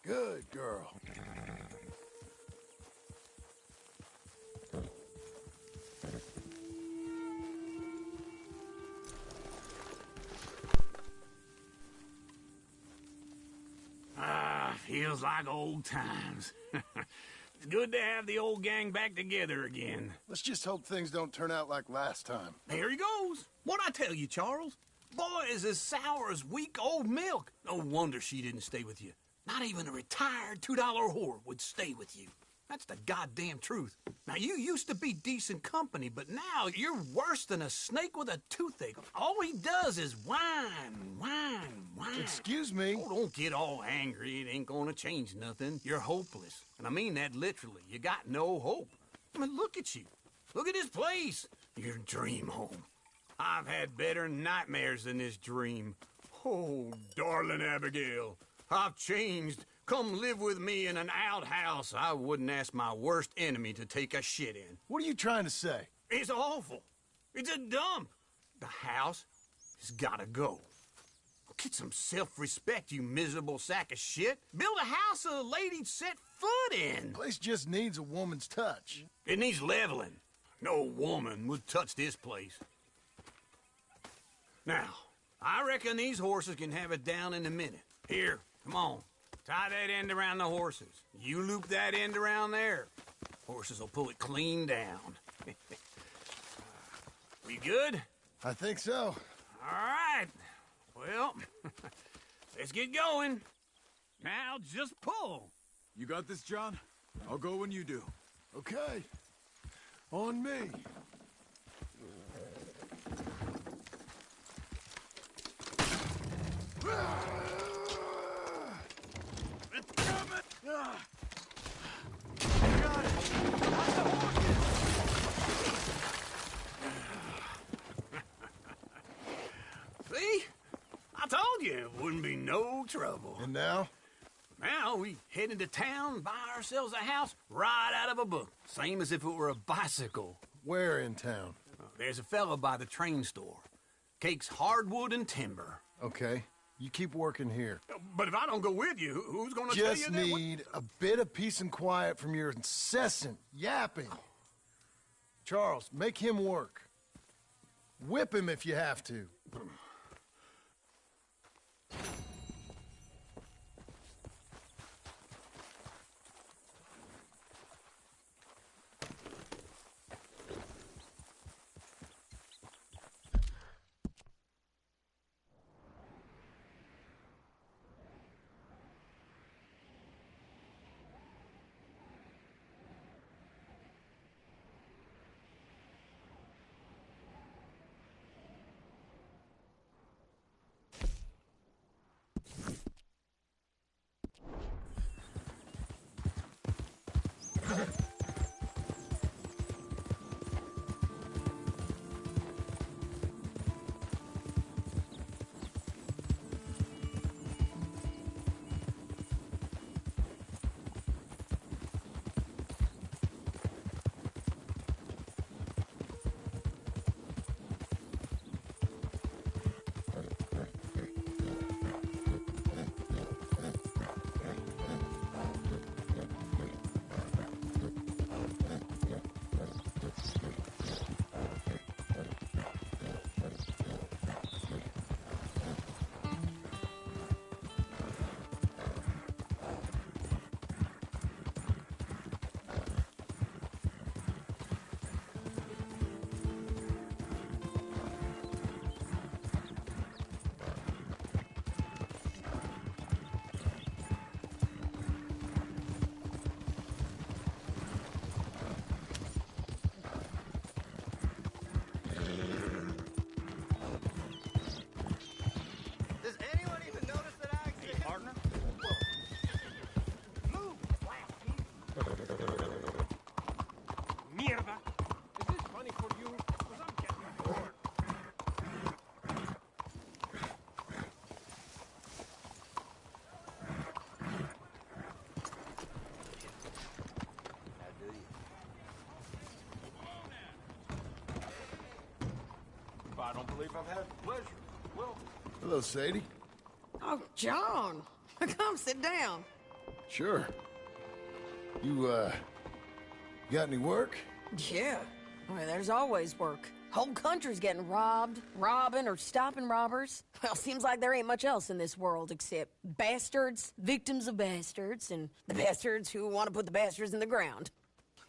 Good girl. Feels like old times. It's good to have the old gang back together again. Let's just hope things don't turn out like last time. There he goes. What'd I tell you, Charles? Boy is as sour as week-old milk. No wonder she didn't stay with you. Not even a retired $2 whore would stay with you. That's the goddamn truth. Now, you used to be decent company, but now you're worse than a snake with a toothache. All he does is whine, whine, whine. Excuse me? Oh, don't get all angry. It ain't gonna change nothing. You're hopeless. And I mean that literally. You got no hope. I mean, look at you. Look at this place. Your dream home. I've had better nightmares than this dream. Oh, darling Abigail, I've changed. Come live with me in an outhouse I wouldn't ask my worst enemy to take a shit in. What are you trying to say? It's awful. It's a dump. The house has gotta go. Get some self-respect, you miserable sack of shit. Build a house a lady'd set foot in. Place just needs a woman's touch. It needs leveling. No woman would touch this place. Now, I reckon these horses can have it down in a minute. Here, come on. Tie that end around the horses. You loop that end around there. Horses will pull it clean down. We good? I think so. All right. Well, let's get going. Now, just pull. You got this, John? I'll go when you do. Okay. On me. It's coming! Got it! Watch the horses! See? I told you it wouldn't be no trouble. And now? Now we head into town, buy ourselves a house right out of a book. Same as if it were a bicycle. Where in town? There's a fella by the train store. Cakes hardwood and timber. Okay. You keep working here. But if I don't go with you, who's gonna tell you Just that? need a bit of peace and quiet from your incessant yapping. Charles, make him work. Whip him if you have to. Does anyone even notice that I exist? Hey, partner. Move, Mierda. Is this funny for you? Because I'm getting bored. How do you? I don't believe I've had the pleasure. Well, Hello, Sadie. Oh, John. Come sit down. Sure. You, got any work? Yeah. Well, there's always work. Whole country's getting robbed, robbing, or stopping robbers. Well, seems like there ain't much else in this world except bastards, victims of bastards, and the bastards who want to put the bastards in the ground.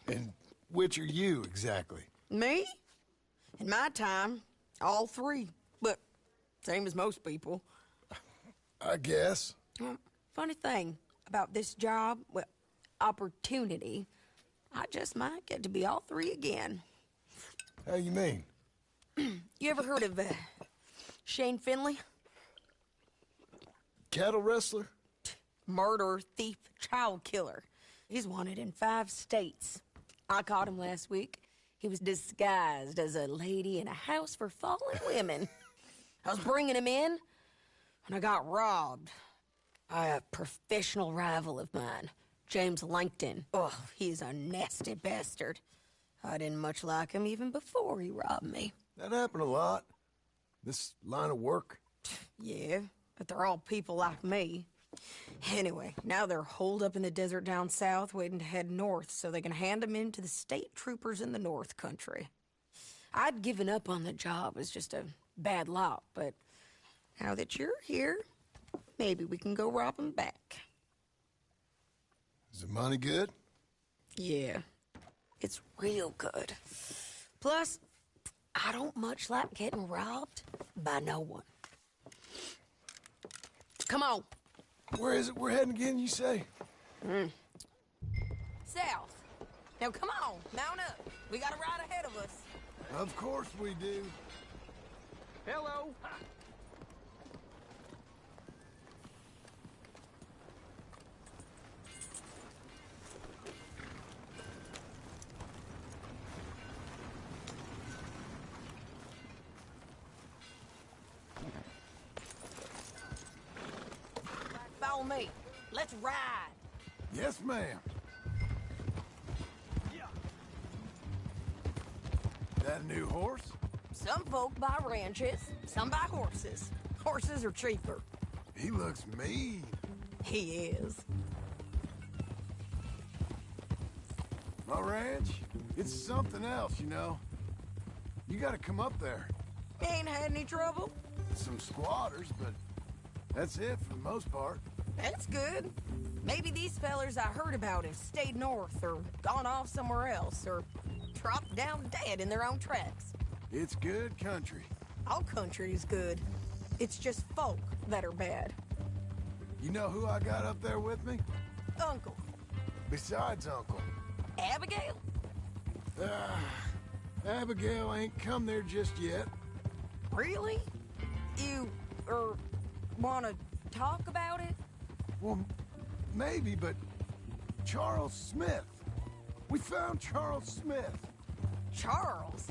And which are you, exactly? Me? In my time, all three. But same as most people. I guess. Funny thing about this job, well, opportunity, I just might get to be all three again. How you mean? You ever heard of Shane Finley? Cattle wrestler? Murderer, thief, child killer. He's wanted in 5 states. I caught him last week. He was disguised as a lady in a house for fallen women. I was bringing him in, and I got robbed by a professional rival of mine, James Langton. Oh, he's a nasty bastard. I didn't much like him even before he robbed me. That happened a lot. This line of work. Yeah, but they're all people like me. Anyway, now they're holed up in the desert down south waiting to head north so they can hand them in to the state troopers in the north country. I'd given up on the job as just a bad lot, but now that you're here, maybe we can go rob them back. Is the money good? Yeah, it's real good. Plus, I don't much like getting robbed by no one. Come on. Where is it we're heading again, you say? South. Now come on, mount up. We got a ride ahead of us. Of course we do. Hello. Follow me. Let's ride. Yes, ma'am. That a new horse? Some folk buy ranches, some buy horses. Horses are cheaper. He looks mean. He is. My ranch, it's something else, you know. You gotta come up there. Ain't had any trouble? Some squatters, but that's it for the most part. That's good. Maybe these fellers I heard about have stayed north or gone off somewhere else or dropped down dead in their own tracks. It's good country. All country is good. It's just folk that are bad. You know who I got up there with me? Uncle. Besides Uncle. Abigail? Abigail ain't come there just yet. Really? You, wanna talk about it? Well, maybe, but Charles Smith. We found Charles Smith. Charles?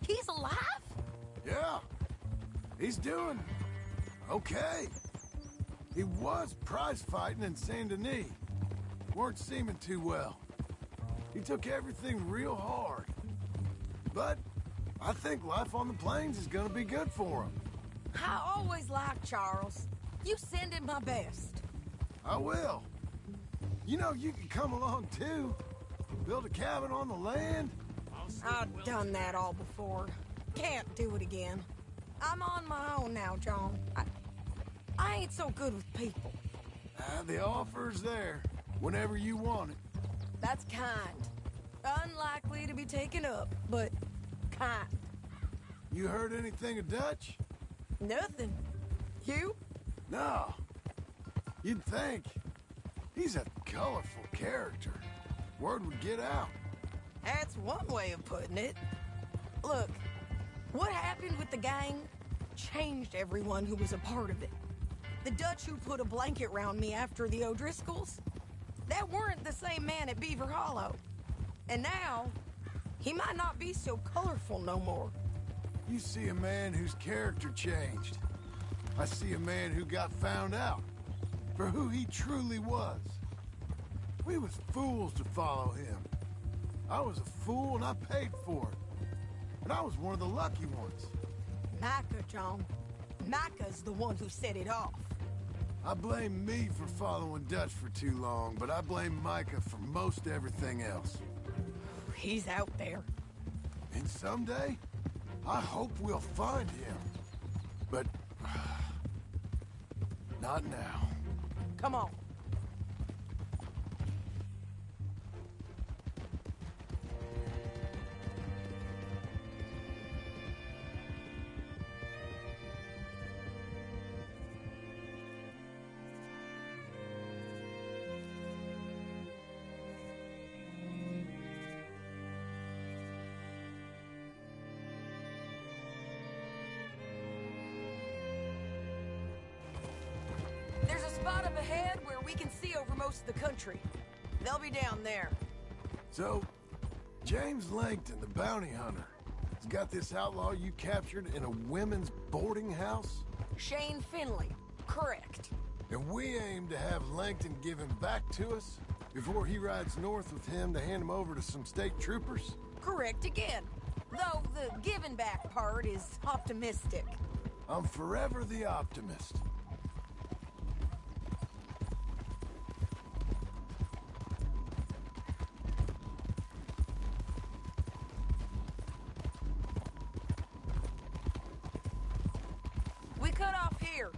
He's alive? Yeah. He's doing okay. He was prize fighting in Saint Denis. Weren't seeming too well. He took everything real hard. But I think life on the plains is gonna be good for him. I always liked Charles. You send him my best. I will. You know, you can come along too. Build a cabin on the land. I've done that all before. Can't do it again. I'm on my own now, John. I ain't so good with people. The offer's there whenever you want it. That's kind. Unlikely to be taken up, but kind. You heard anything of Dutch? Nothing. You? No. You'd think. He's a colorful character. Word would get out. That's one way of putting it. Look, what happened with the gang changed everyone who was a part of it. The Dutch who put a blanket round me after the O'Driscolls, that weren't the same man at Beaver Hollow. And now, he might not be so colorful no more. You see a man whose character changed. I see a man who got found out for who he truly was. We was fools to follow him. I was a fool and I paid for it. But I was one of the lucky ones. Micah, John. Micah's the one who set it off. I blame me for following Dutch for too long, but I blame Micah for most everything else. He's out there. And someday, I hope we'll find him. But... not now. Come on. There's a spot up ahead where we can see over most of the country. They'll be down there. So, James Langton, the bounty hunter, has got this outlaw you captured in a women's boarding house? Shane Finley. Correct. And we aim to have Langton give him back to us before he rides north with him to hand him over to some state troopers? Correct again. Though the giving back part is optimistic. I'm forever the optimist. We cut off here.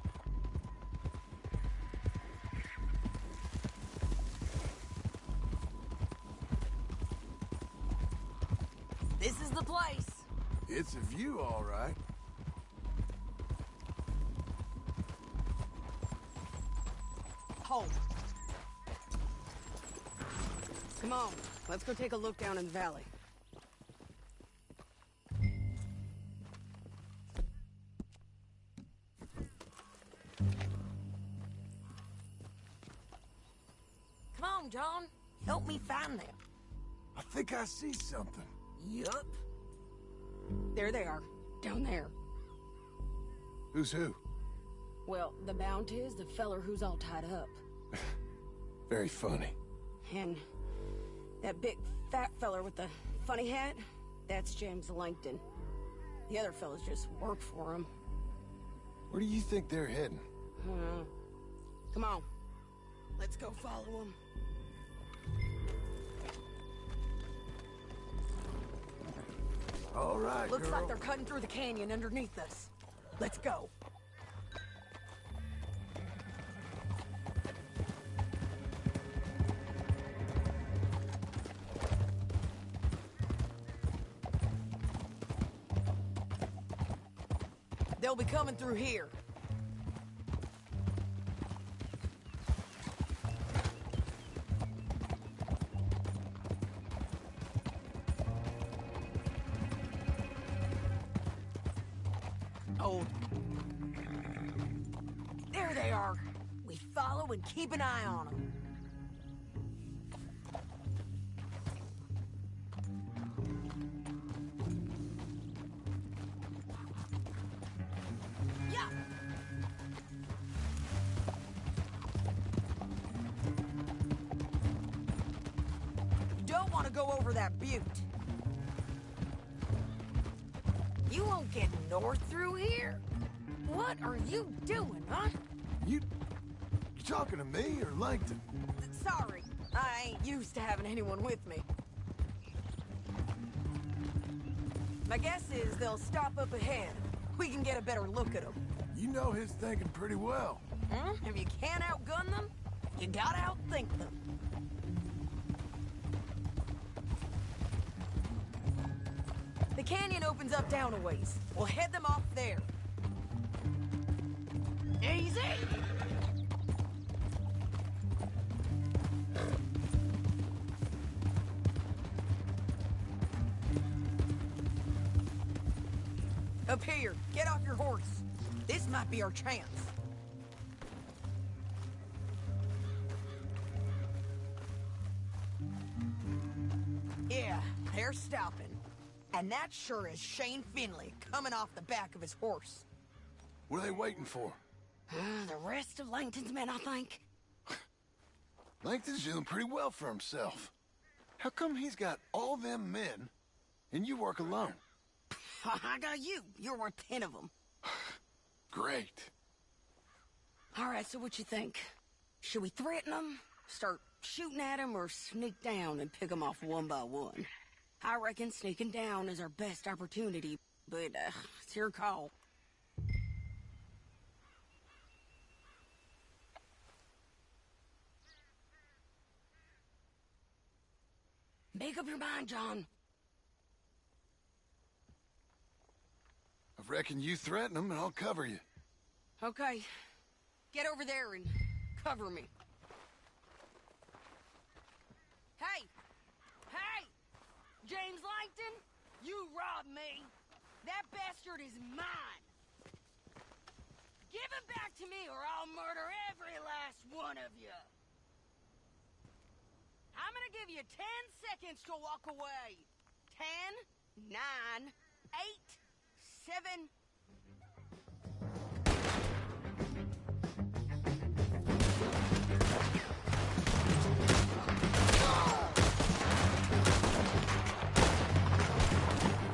This is the place. It's a view, all right. Home. Come on, let's go take a look down in the valley. Come on, John. Help me find them. I think I see something. Yup. There they are, down there. Who's who? Well, the Bounty is the feller who's all tied up. Very funny. And that big fat feller with the funny hat, that's James Langton. The other fellas just work for him. Where do you think they're heading? Come on. Let's go follow them. All right, Looks girl. like they're cutting through the canyon underneath us. Let's go. They'll be coming through here. Hold. There they are. We follow and keep an eye on them. Yeah. You don't want to go over that butte. You won't get north through here? What are you doing, huh? You talking to me or Langton? Sorry, I ain't used to having anyone with me. My guess is they'll stop up ahead. We can get a better look at them. You know his thinking pretty well. If you can't outgun them, you gotta outthink them. The canyon opens up down a ways. We'll head them off there. Easy! Up here, get off your horse. This might be our chance. Yeah, they're stopping. And that sure is Shane Finley coming off the back of his horse. What are they waiting for? The rest of Langton's men, I think. Langton's doing pretty well for himself. How come he's got all them men, and you work alone? I got you. You're worth 10 of them. Great. All right, so what you think? Should we threaten them, start shooting at them, or sneak down and pick them off one by one? I reckon sneaking down is our best opportunity, but it's your call. Make up your mind, John. I reckon you threaten them and I'll cover you. Okay. Get over there and cover me. Hey! Hey! James Langton, you robbed me. That bastard is mine. Give him back to me or I'll murder every last one of you. I'm gonna give you 10 seconds to walk away. 10, 9, 8, 7...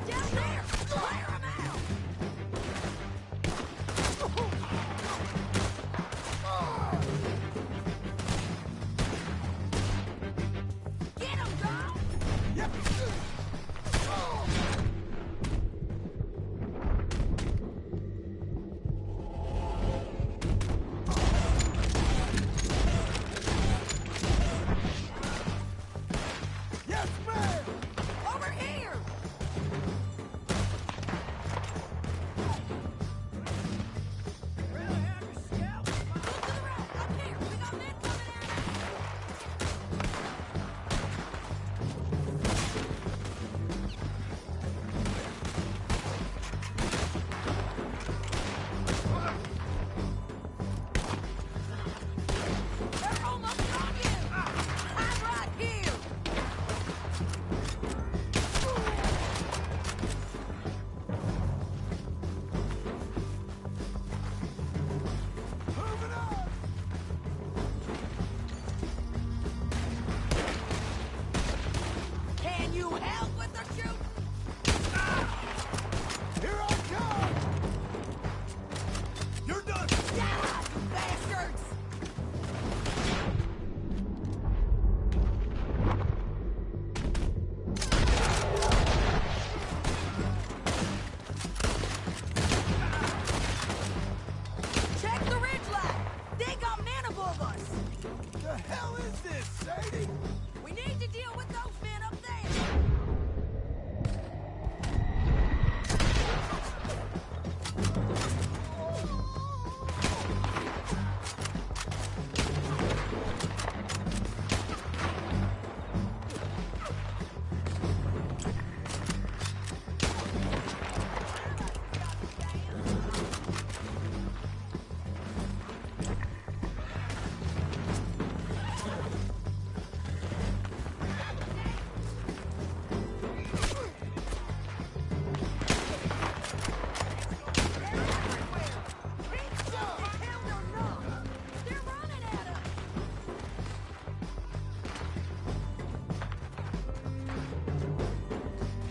Down there! Clear 'em out! Get 'em, dog! Yep. Yes, ma'am! Over here! Really have your scalp? Look to the right! Up here! We got men coming at us! They're almost on you! I'm right here! Move it up! Can you help with the shooting? Here I come! You're done! Yeah, you bastards! Check the ridgeline! They got men above us! The hell is this, Sadie? We need to deal with those men up there!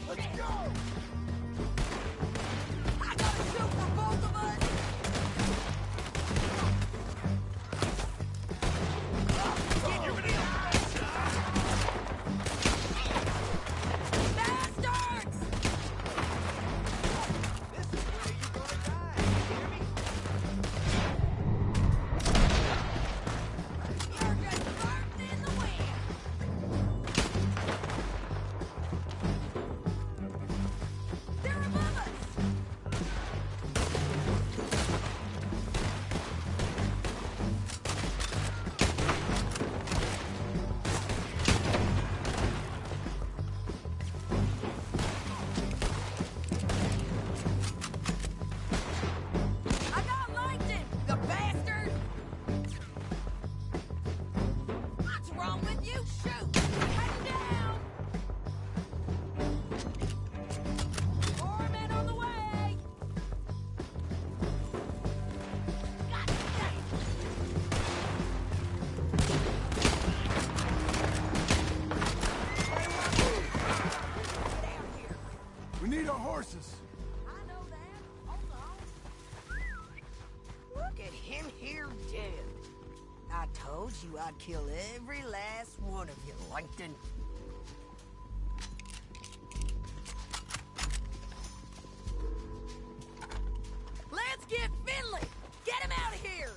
Let's go! I gotta shoot for both of us! Bastards! This is where you're gonna die. You hear me? You're just burning in the wind! They're above us! I got Langton, the bastard! What's wrong with you? Shoot! Head down! More men on the way! God damn! Down here! We need our horses. I know that. Hold on. Look get him here dead. I told you I'd kill every last one of you, Langton. Let's get Finley! Get him out of here!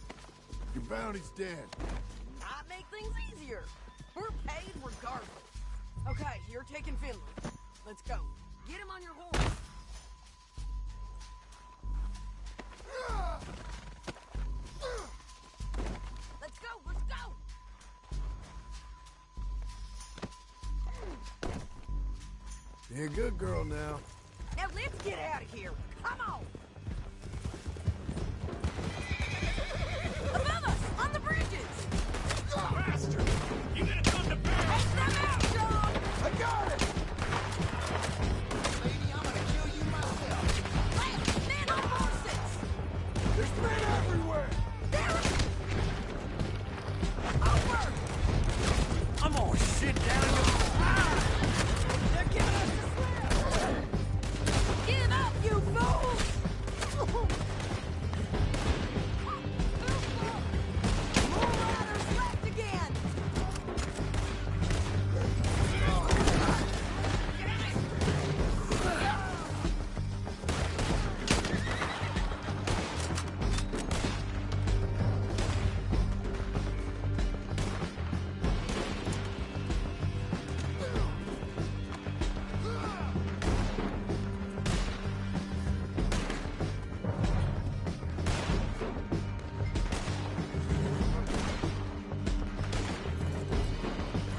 Your bounty's dead. Might make things easier. We're paid regardless. Okay, you're taking Finley. Let's go. Get him on your horse. Let's go, let's go! You're a good girl now. Now let's get out of here. Come on! Above us, on the bridges! Bastard! You gonna come to bed? Take them out, John! I got it! Lady, I'm gonna kill you myself. Lance, men on horses! There's men everywhere! There! Over! I'm gonna sit down in your... They're giving us the slip! Give up, you fools! More riders left again!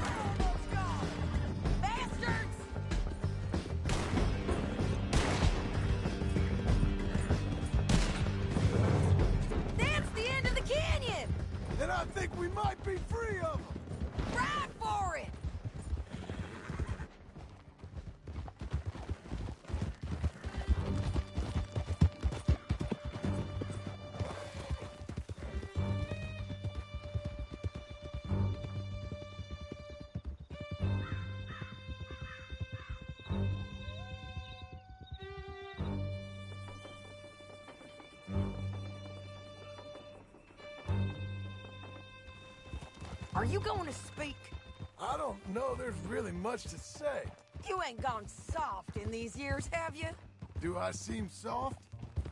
Almost gone! Bastards! That's the end of the canyon! And I think we might be free of them! Ride for it! Are you going to speak? I don't know there's really much to say. You ain't gone soft in these years, have you? Do I seem soft?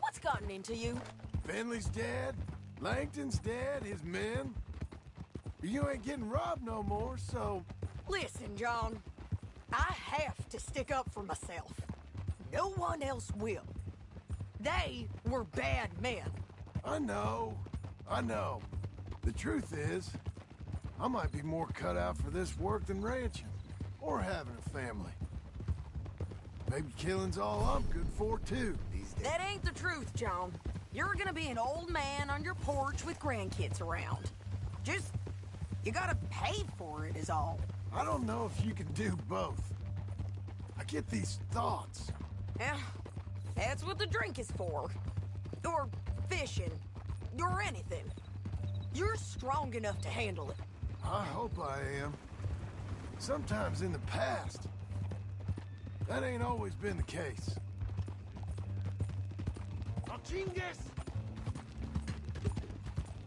What's gotten into you? Finley's dead. Langton's dead. His men. You ain't getting robbed no more, so... Listen, John. I have to stick up for myself. No one else will. They were bad men. I know. I know. The truth is, I might be more cut out for this work than ranching. Or having a family. Maybe killing's all I'm good for, too, these days. That ain't the truth, John. You're gonna be an old man on your porch with grandkids around. Just, you gotta pay for it is all. I don't know if you can do both. I get these thoughts. Yeah, that's what the drink is for. Or fishing. Or anything. You're strong enough to handle it. I hope I am. Sometimes in the past, that ain't always been the case. ¡No chingues!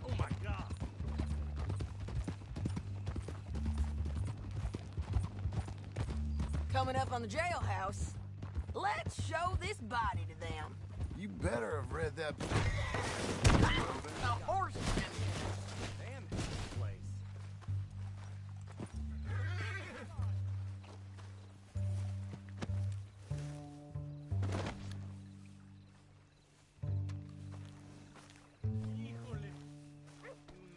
Oh my god. Coming up on the jailhouse, let's show this body to them. You better have read that. A horseman. Damn this place. Híjole.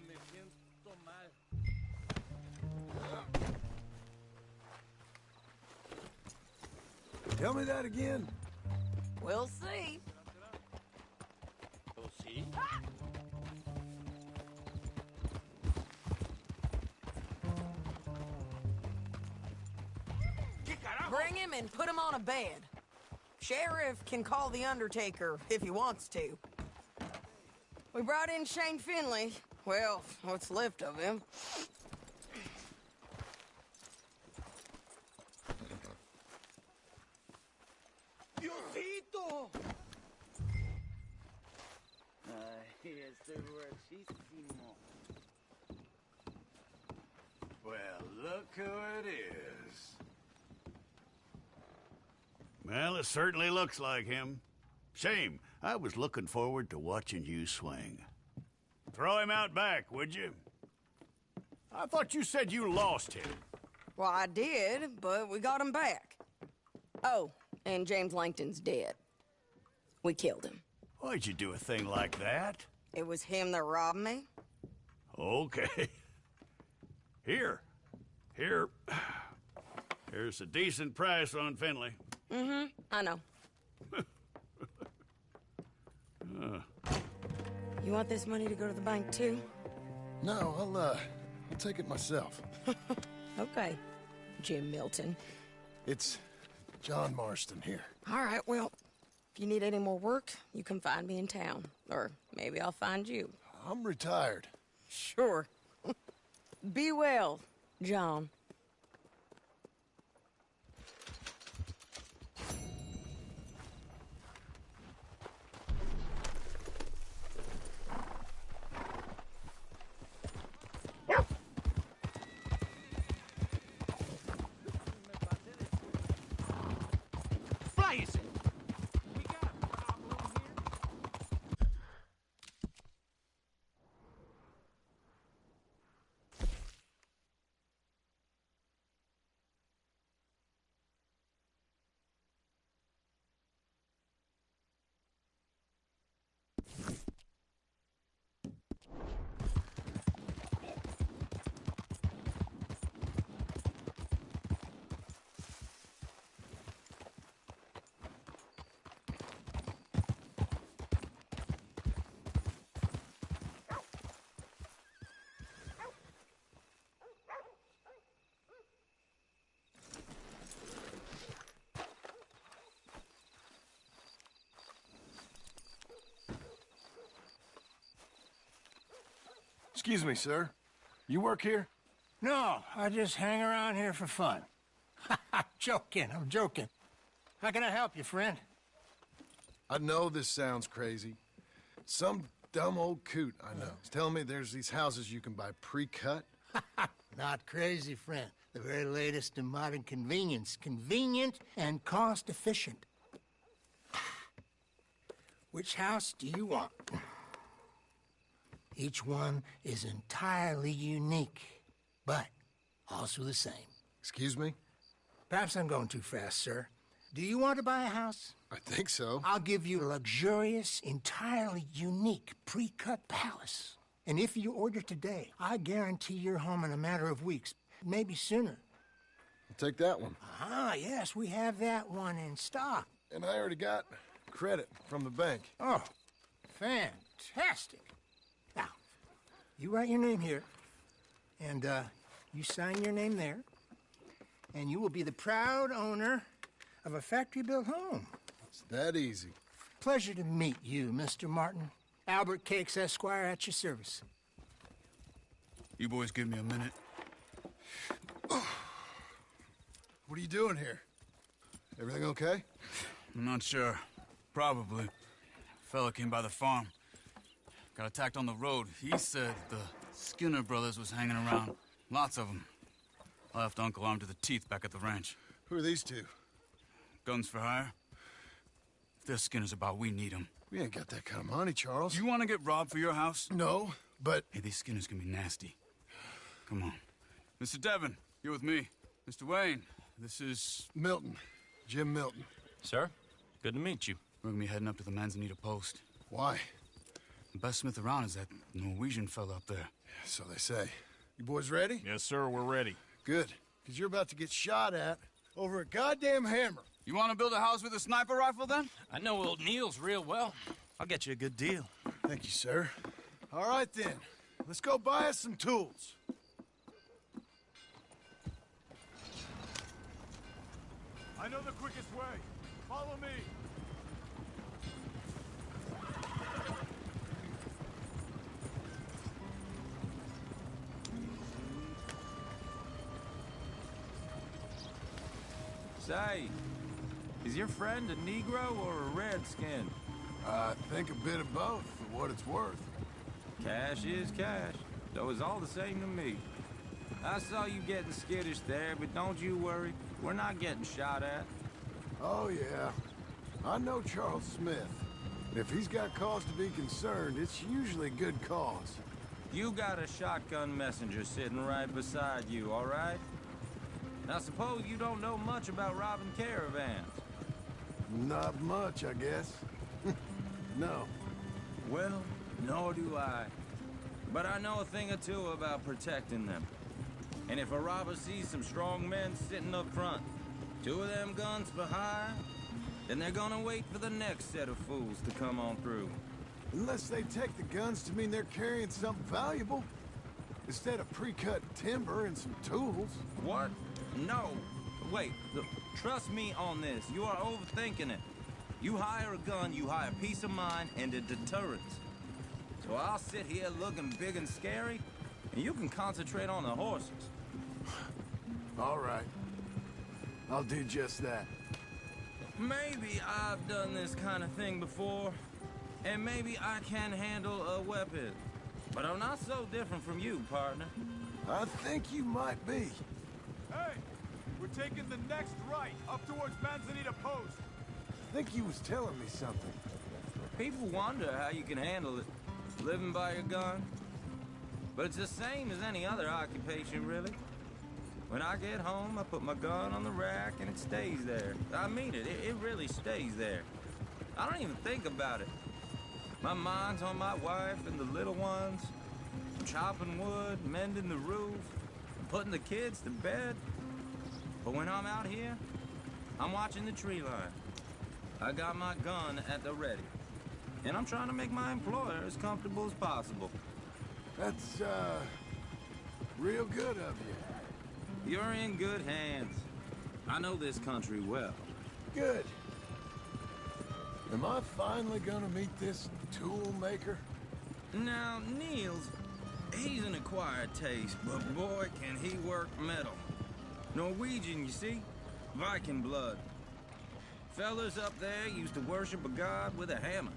Me siento mal. Tell me that again. We'll see. ¿Oh, sí? ¿Qué carajo? Bring him and put him on a bed. Sheriff can call the Undertaker if he wants to. We brought in Shane Finley. Well, what's left of him. ¡Diosito! Well, look who it is. Well, it certainly looks like him. Shame. I was looking forward to watching you swing. Throw him out back, would you? I thought you said you lost him. Well, I did, but we got him back. Oh, and James Langton's dead. We killed him. Why'd you do a thing like that? It was him that robbed me. Okay. Here. Here's a decent price on Finley. I know. You want this money to go to the bank, too? No, I'll take it myself. Okay, Jim Milton. It's John Marston here. All right, well, if you need any more work, you can find me in town. Or maybe I'll find you. I'm retired. Sure. Be well, John. Excuse me, sir. You work here? No, I just hang around here for fun. I'm joking. How can I help you, friend? I know this sounds crazy. Some dumb old coot I know is telling me there's these houses you can buy pre-cut. Not crazy, friend. The very latest in modern convenience. Convenient and cost-efficient. Which house do you want? Each one is entirely unique, but also the same. Excuse me? Perhaps I'm going too fast, sir. Do you want to buy a house? I think so. I'll give you a luxurious, entirely unique pre-cut palace. And if you order today, I guarantee you're home in a matter of weeks, maybe sooner. I'll take that one. Ah, yes, we have that one in stock. And I already got credit from the bank. Oh, fantastic. Now, you write your name here, and you sign your name there, and you will be the proud owner of a factory-built home. It's that easy. Pleasure to meet you, Mr. Martin. Albert Cakes, Esquire, at your service. You boys give me a minute. What are you doing here? Everything okay? I'm not sure. Probably. Fella came by the farm. Got attacked on the road. He said the Skinner brothers was hanging around. Lots of them. I left Uncle armed to the teeth back at the ranch. Who are these two? Guns for hire? If they're Skinner's about, we need them. We ain't got that kind of money, Charles. You want to get robbed for your house? No, but... Hey, these Skinners can be nasty. Come on. Mr. Devon, you're with me. Mr. Wayne, this is... Milton. Jim Milton. Sir, good to meet you. We're gonna be heading up to the Manzanita post. Why? The best smith around is that Norwegian fella up there. So they say. You boys ready? Yes, sir, we're ready. Good. Because you're about to get shot at over a goddamn hammer. You want to build a house with a sniper rifle, then? I know old Neil's real well. I'll get you a good deal. Thank you, sir. All right, then. Let's go buy us some tools. I know the quickest way. Follow me. Say, is your friend a Negro or a Redskin? I think a bit of both, for what it's worth. Cash is cash, though it's all the same to me. I saw you getting skittish there, but don't you worry. We're not getting shot at. Oh, yeah. I know Charles Smith. If he's got cause to be concerned, it's usually good cause. You got a shotgun messenger sitting right beside you, all right? Now, suppose you don't know much about robbing caravans. Not much, I guess. No. Well, nor do I. But I know a thing or two about protecting them. And if a robber sees some strong men sitting up front, 2 of them guns behind, then they're gonna wait for the next set of fools to come on through. Unless they take the guns to mean they're carrying something valuable. Instead of pre-cut timber and some tools. What? No. Wait, look, trust me on this. You are overthinking it. You hire a gun, you hire peace of mind and a deterrence. So I'll sit here looking big and scary, and you can concentrate on the horses. All right. I'll do just that. Maybe I've done this kind of thing before, and maybe I can handle a weapon. But I'm not so different from you, partner. I think you might be. Hey! We're taking the next right, up towards Manzanita Post. I think he was telling me something. People wonder how you can handle it, living by your gun. But it's the same as any other occupation, really. When I get home, I put my gun on the rack and it stays there. I mean it, it really stays there. I don't even think about it. My mind's on my wife and the little ones. I'm chopping wood, mending the roof, putting the kids to bed. But when I'm out here, I'm watching the tree line. I got my gun at the ready. And I'm trying to make my employer as comfortable as possible. That's, real good of you. You're in good hands. I know this country well. Good. Am I finally gonna meet this tool maker? Now, Niels, he's an acquired taste, but boy, can he work metal. Norwegian, you see? Viking blood. Fellas up there used to worship a god with a hammer.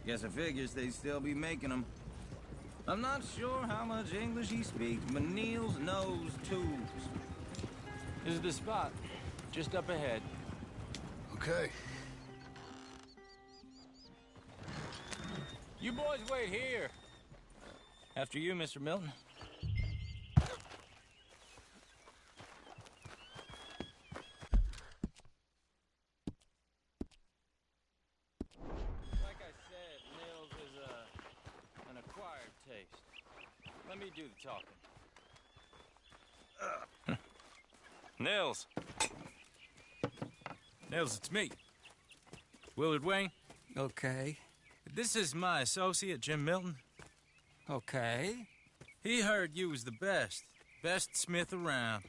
Guess I figures they'd still be making them. I'm not sure how much English he speaks, but Niels knows tools. This is the spot. Just up ahead. Okay. You boys wait here. After you, Mr. Milton. Like I said, Niels is an acquired taste. Let me do the talking. Nils. Nils, it's me. Willard Wayne. Okay. This is my associate, Jim Milton. Okay. He heard you was the best. Best smith around.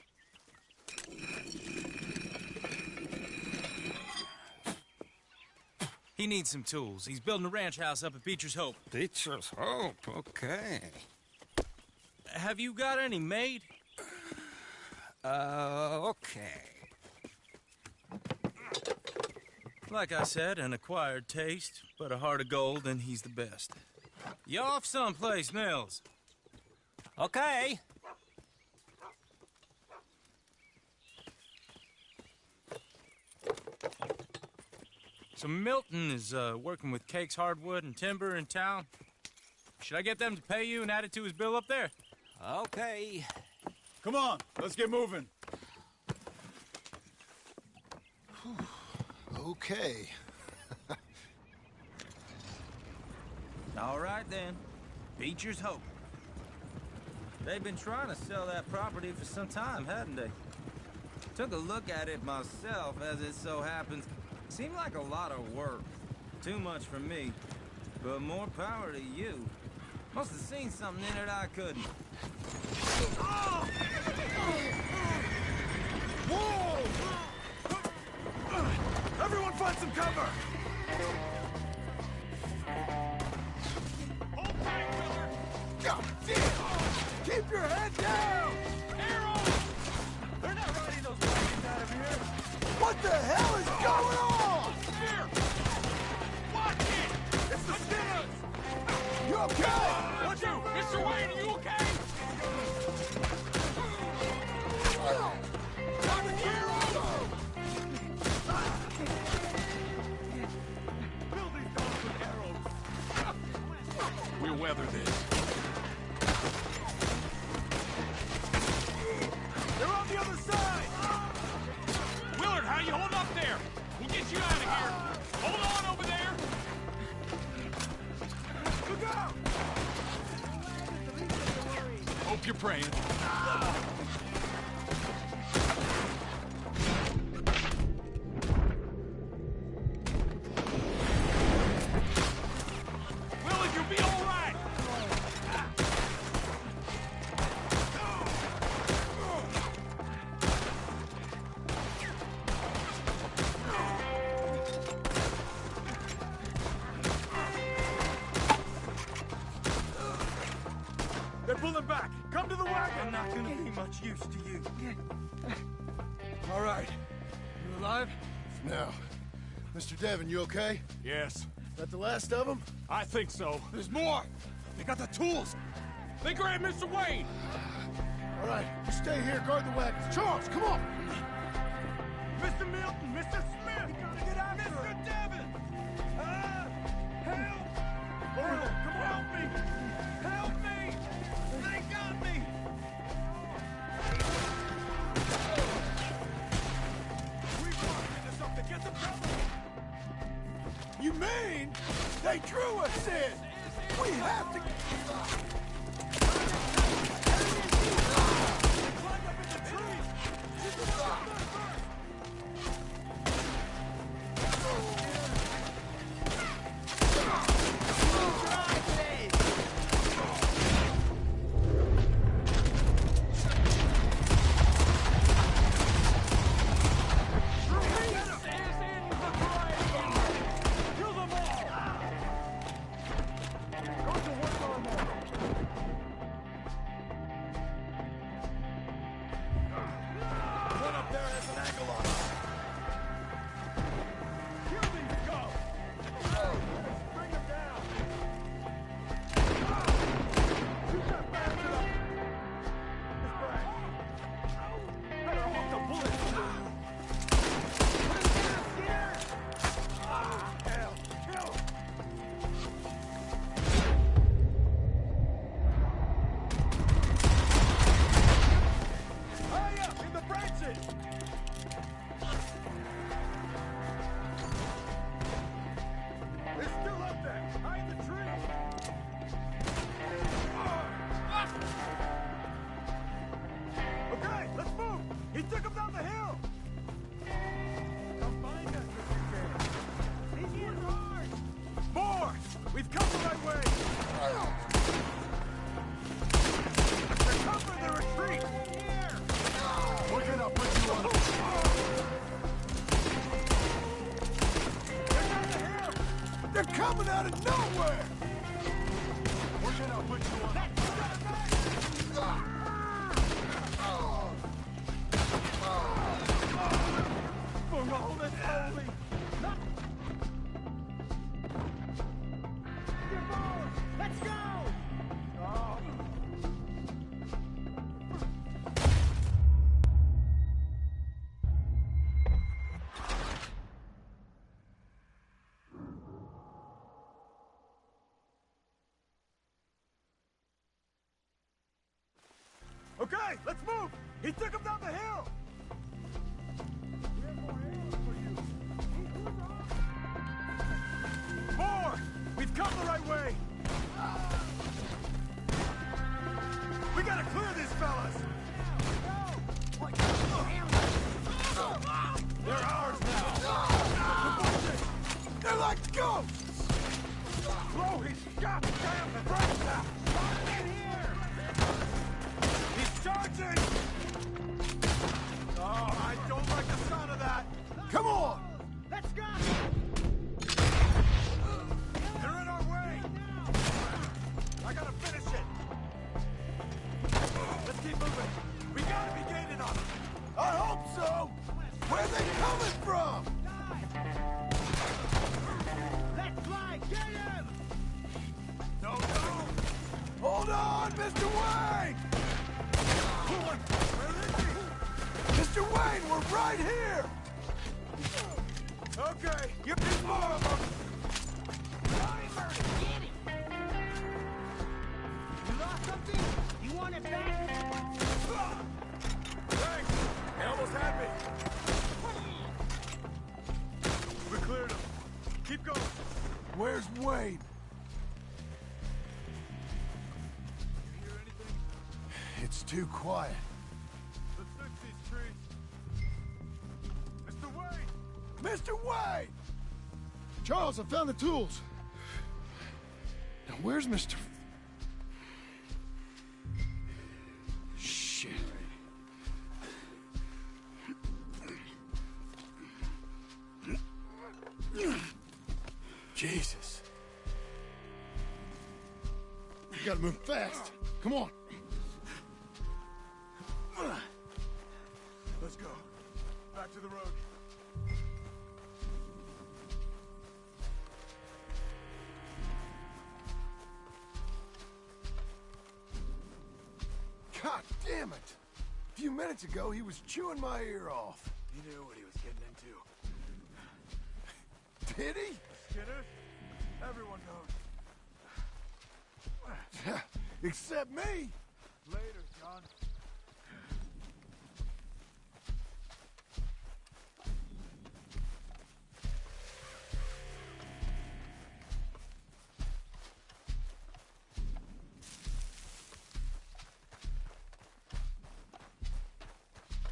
He needs some tools. He's building a ranch house up at Beecher's Hope. Beecher's Hope, okay. Have you got any made? Okay. Like I said, an acquired taste, but a heart of gold, and he's the best. You off someplace, Nils? Okay. So Milton is working with Cakes Hardwood and Timber in town. Should I get them to pay you and add it to his bill up there? Okay. Come on, let's get moving. Okay. All right, then. Beecher's Hope. They've been trying to sell that property for some time, hadn't they? Took a look at it myself, as it so happens. Seemed like a lot of work. Too much for me. But more power to you. Must have seen something in it I couldn't. Whoa! Everyone find some cover! Hold tight, Willard! God damn! Keep your head down! Arrows! They're not riding those wagons out of here! What the hell is going on? Here! Watch it! It's the Skinners! You okay? we'll weather this. They're on the other side! Willard, how you holding up there? We'll get you out of here. Hold on over there! Look out! Hope you're praying. Willard, you'll be all right! They're pulling back. Come to the wagon. I'm not gonna be much use to you. All right. You alive? Now, Mr. Devon, you okay? Yes. That the last of them? I think so. There's more. They got the tools. They grabbed Mr. Wayne. All right, you stay here, guard the wagons. Charles, come on! Mr. Milton, Mr. Smith. We gotta get after Mr. Devon. Help! Oh, come on. Help me! Help me! They got me! We've locked into something. Get the cover! You mean they drew us in? We have to... Climb up in the trees! Shoot the shotgun first! One up there has an angle on us. Kill these guys. Bring them down. Shoot that bastard up. This Bragg. Better hook the bullets. Put him down, Skinner. Hell, kill him. Hurry up in the branches. They're still up there. Hide the tree. Okay, let's move. He took him down the hill. Come find us if you can. He's getting hard. More. We've come the right way. Recover the retreat. Here. We're gonna put you on. They're down the hill. They're coming out of nowhere! We're gonna put you on. For all that's holy. Let's go! Oh. Okay, let's move! He took him down the hill! We have more arrows for you. More! We've come the right way! We gotta clear these fellas! They're ours now! They're like ghosts! Blow his goddamn brains out! In here! He's charging! Oh, I don't like the sound of that! Come on! Let's go! They're in our way! I gotta finish it! Let's keep moving! We gotta be gaining on them! I hope so! Where are they coming from? Let's fly! Get him! No! Hold on, Mr. Wayne! Where is he? Mr. Wayne, we're right here! Okay, there's more of them! Thanks! They almost had me! We cleared them. Keep going. Where's Wade? You hear anything? It's too quiet. Let's search these trees. Mr. Wade! Mr. Wade! Charles, I found the tools. Now, where's Mr. Shit. Jesus. You gotta move fast. Come on. Let's go. Back to the road. God damn it! A few minutes ago, he was chewing my ear off. He knew what he was getting into. Did he? Skinners? Everyone knows. Except me. Later, John.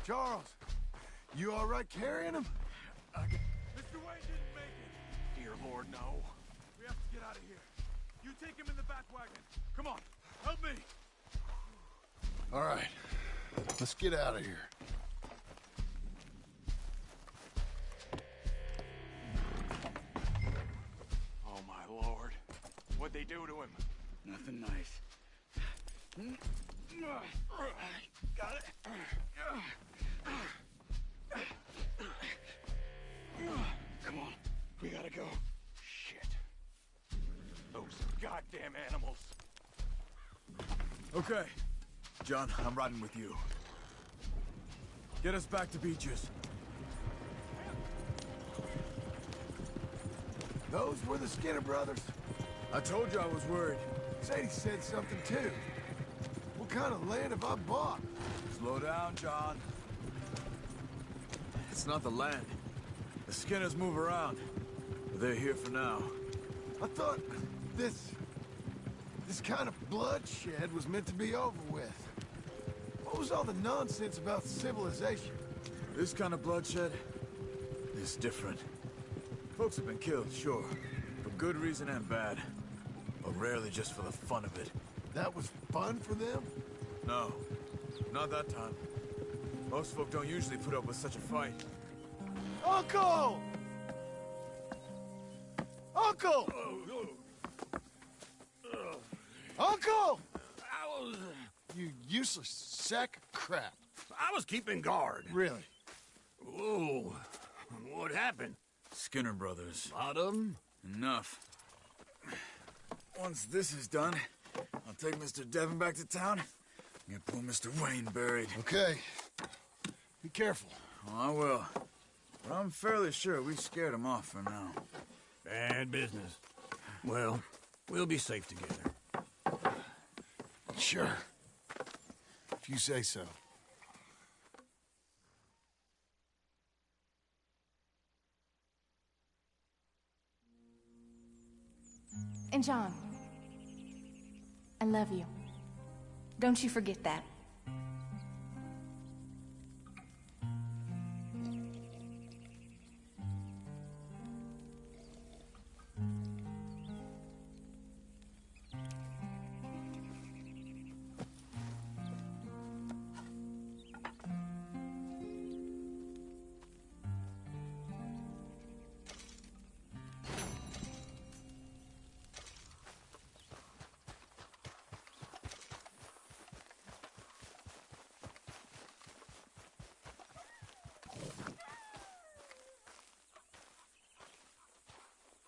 Charles, you all right carrying him? Mr. Wayne didn't make it. Dear Lord, no. We have to get out of here. You take him in the back wagon. Come on, help me. All right, let's get out of here. Oh, my Lord. What'd they do to him? Nothing nice. Got it. Come on, we gotta go. Shit. Those goddamn animals. Okay. John, I'm riding with you. Get us back to Beaches. Those were the Skinner brothers. I told you I was worried. Sadie said something too. What kind of land have I bought? Slow down, John. It's not the land. The Skinners move around. But they're here for now. I thought this kind of bloodshed was meant to be over with. What was all the nonsense about civilization? This kind of bloodshed is different. Folks have been killed, sure. For good reason and bad. But rarely just for the fun of it. That was fun for them? No. Not that time. Most folk don't usually put up with such a fight. Uncle! Uncle! Uncle! You useless sack of crap. I was keeping guard. Really? Whoa. What happened? Skinner brothers. A lot of them? Enough. Once this is done, I'll take Mr. Devon back to town and get poor Mr. Wayne buried. Okay. Be careful. Oh, I will. But I'm fairly sure we scared him off for now. Bad business. Well, we'll be safe together. Sure. If you say so. And John, I love you. Don't you forget that.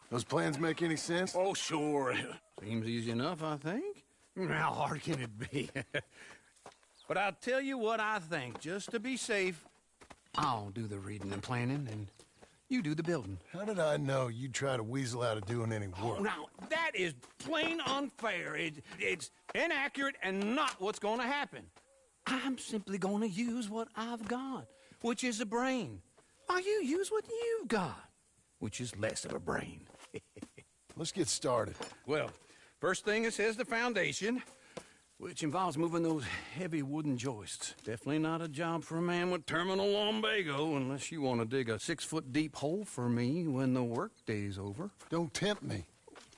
Those plans make any sense? Oh, sure. Seems easy enough, I think. How hard can it be? But I'll tell you what I think, just to be safe. I'll do the reading and planning, and You do the building. How did I know you'd try to weasel out of doing any work? Oh, now, that is plain unfair. It's inaccurate and not what's going to happen. I'm simply going to use what I've got, which is a brain. While you use what you've got, which is less of a brain. Let's get started. Well, first thing it says the foundation, which involves moving those heavy wooden joists. Definitely not a job for a man with terminal lumbago unless you want to dig a 6-foot deep hole for me when the workday's over. Don't tempt me.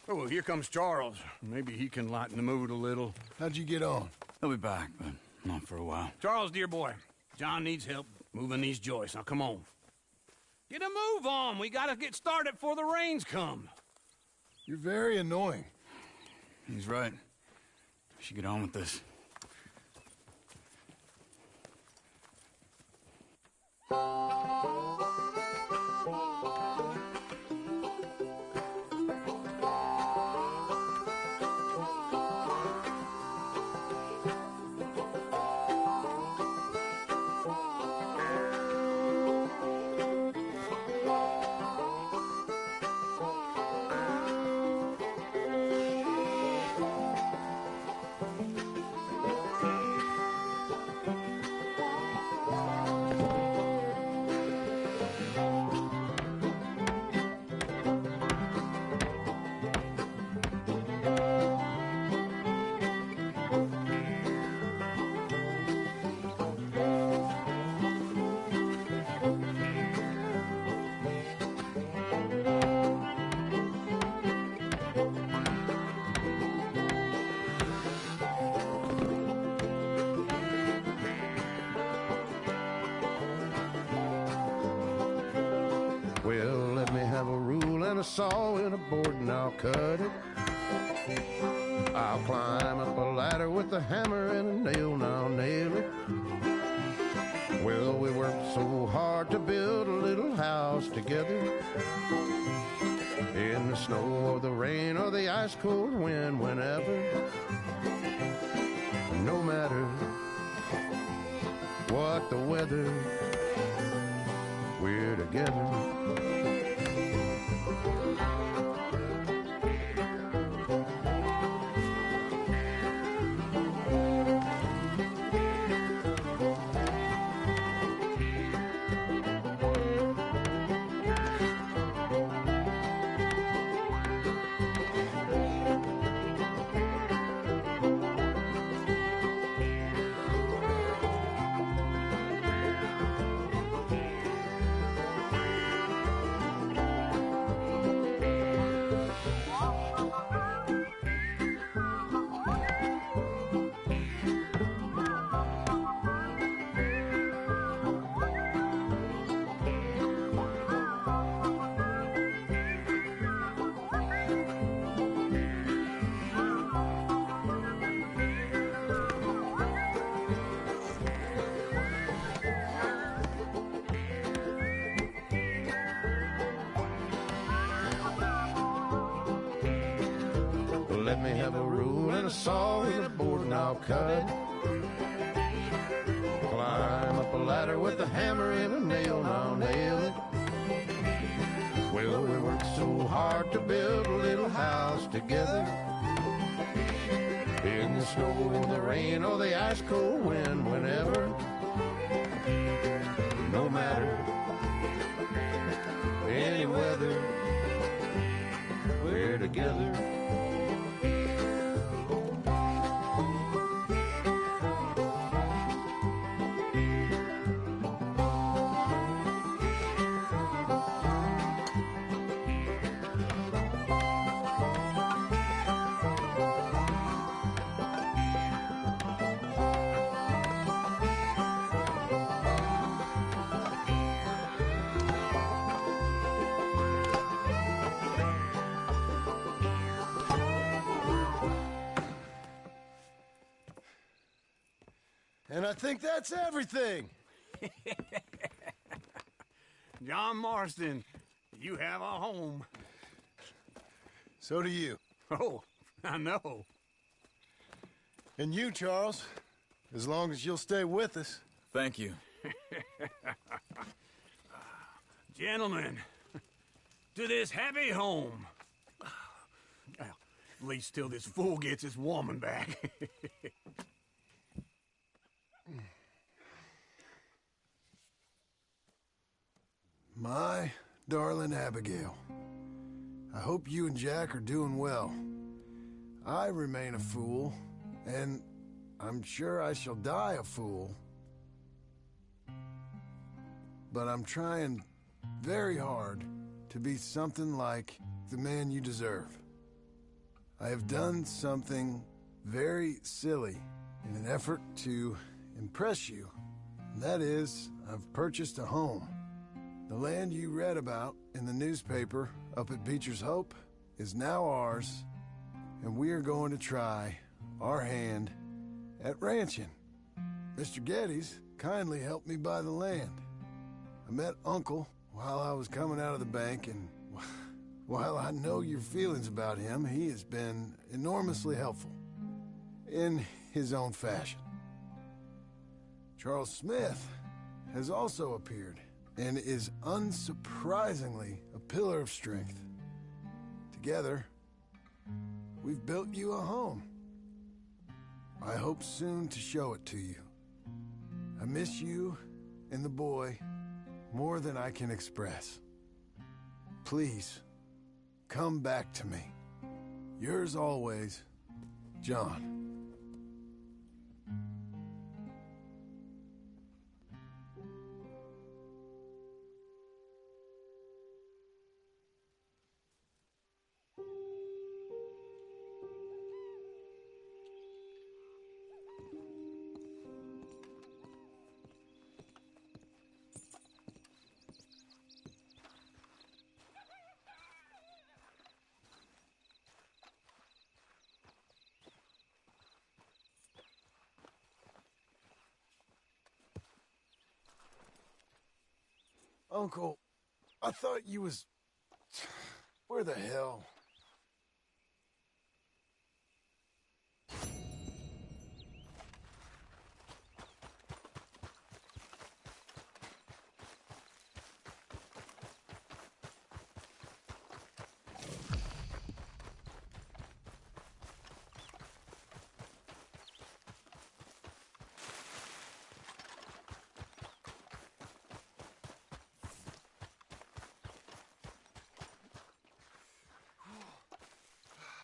Oh, here comes Charles. Maybe he can lighten the mood a little. How'd you get on? He'll be back, but not for a while. Charles, dear boy, John needs help moving these joists. Now, come on. Get a move on. We gotta get started before the rains come. You're very annoying. He's right. We should get on with this. Well, let me have a rule and a saw and a board and I'll cut it. I'll climb up a ladder with a hammer and a nail and I'll nail it. Well, we worked so hard to build a little house together. In the snow or the rain or the ice cold wind, whenever. No matter what the weather, we're together. Let me have a rule and a saw and a board and I'll cut. Climb up a ladder with a hammer and a nail and I'll nail it. Well, we worked so hard to build a little house together. In the snow, the rain, or the ice cold wind, whenever. No matter any weather, we're together. And I think that's everything. John Marston, you have a home. So do you. Oh, I know. And you, Charles, as long as you'll stay with us. Thank you. Gentlemen, to this happy home. Well, at least till this fool gets his woman back. My darling Abigail, I hope you and Jack are doing well. I remain a fool, and I'm sure I shall die a fool. But I'm trying very hard to be something like the man you deserve. I have done something very silly in an effort to impress you. And that is, I've purchased a home. The land you read about in the newspaper up at Beecher's Hope is now ours, and we are going to try our hand at ranching. Mr. Geddes kindly helped me buy the land. I met Uncle while I was coming out of the bank, and while I know your feelings about him, he has been enormously helpful in his own fashion. Charles Smith has also appeared and is unsurprisingly a pillar of strength. Together, we've built you a home. I hope soon to show it to you. I miss you and the boy more than I can express. Please, come back to me. Yours always, John. Uncle, I thought you was... Where the hell?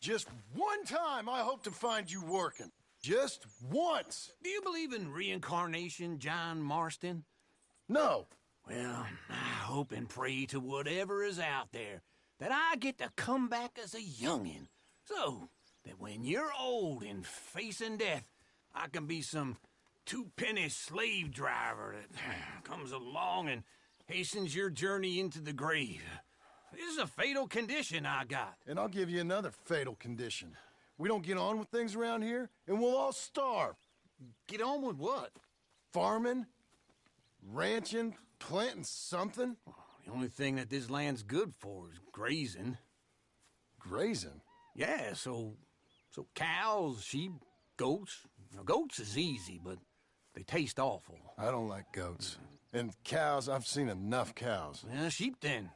Just one time I hope to find you working. Just once. Do you believe in reincarnation, John Marston? No. Well, I hope and pray to whatever is out there that I get to come back as a youngin', so that when you're old and facing death, I can be some two-penny slave driver that comes along and hastens your journey into the grave. This is a fatal condition I got. And I'll give you another fatal condition. We don't get on with things around here, and we'll all starve. Get on with what? Farming, ranching, planting something. The only thing that this land's good for is grazing. Grazing? Yeah, so cows, sheep, goats. Now, goats is easy, but they taste awful. I don't like goats. And cows, I've seen enough cows. Yeah, sheep then.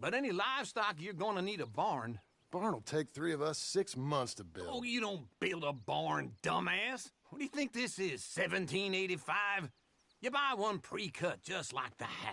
But any livestock, you're gonna need a barn. Barn will take 3 of us 6 months to build. Oh, you don't build a barn, dumbass. What do you think this is, 1785? You buy one pre-cut just like the hat.